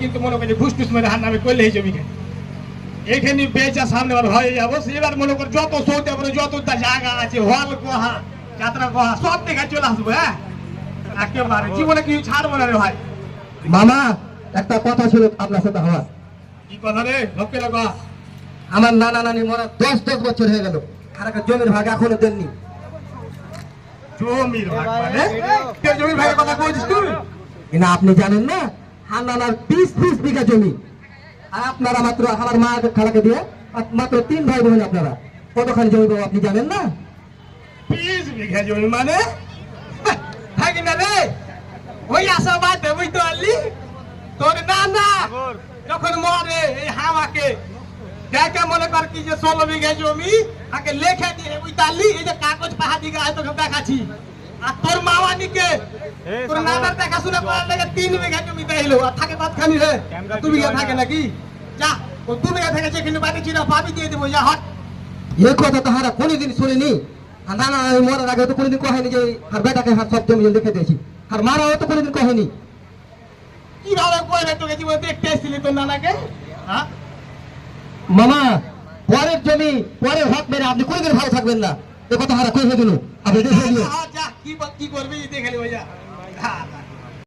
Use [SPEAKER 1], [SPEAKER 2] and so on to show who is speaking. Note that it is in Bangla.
[SPEAKER 1] কিন্তু মনে করি ঘুষ টুস মেরে হার নামে করলে এই জমি এইখানে বেচা সামনে আবার হয়ে যাবো এবার মনে কর যত সৌদে যত জায়গা আছে হল গোহা যাত্রা গোহা সব দেখে চলে আসবো। হ্যাঁ একেবারে জীবনে কিছু ছাড়বো না রে ভাই।
[SPEAKER 2] মামা একটা কথা ছিল আপনার সাথে আমার।
[SPEAKER 1] কি কথা রে লোককে লগা?
[SPEAKER 2] আমার নানা নানি মরা 10 বছর হয়ে গেল, আর একটা জমির ভাগ এখনো দেননি।
[SPEAKER 1] জমির ভাগ মানে জমির ভাগের কথা কইছিস তুই?
[SPEAKER 2] না আপনি জানেন না, আমার নানার 20 বিঘা জমি, আর আপনারা মাত্র আমার মা খালাকে দিয়ে মাত্র 3 ভাই বোন। আপনারা কতখানি জমি পাবো আপনি জানেন না?
[SPEAKER 1] 20 বিঘা জমি মানে থাকি না রে ওই আশাবাদ দেবই তো আলি তোর নানা যখন মরে এই হাওয়াকে দেখে মনে কর কি যে 16 বিঘা জমি আগে লেখে দিয়ে ওই তালি এই যে কাগজ পাহা দিকে তোকে দেখাচ্ছি। আর তোর মাওয়ানিকে তোর নানার দেখাশোনা করার লাগে 3 বিঘা জমি দেইলো আর থাকে বাদখানি রে 2 বিঘা থাকে নাকি? যা ও 2 বিঘা থেকে যেখানে বাড়ি ছিল ভাবি দিয়ে দেবো যা হট।
[SPEAKER 2] এই কথা তাহারা কোনোদিন শুনিনি। আর নানা মরার আগে তো কোনোদিন কহেনি যে আর বেটাকে হাত সব জমি লিখে দিয়েছি, আর মারাও তো কোনোদিন কহেনি।
[SPEAKER 1] কিভাবে কইবে তোকে জীবন দেখতে এসেছিলি তোর নানাকে? হ্যাঁ
[SPEAKER 2] মামা পরের জমি পরের হক মেরে আপনি কোনোদিন ভালো থাকবেন না, এ কথা হারা কই দিল আপনি দেখে দিও।
[SPEAKER 1] যা কি করবি দেখে নিও যা।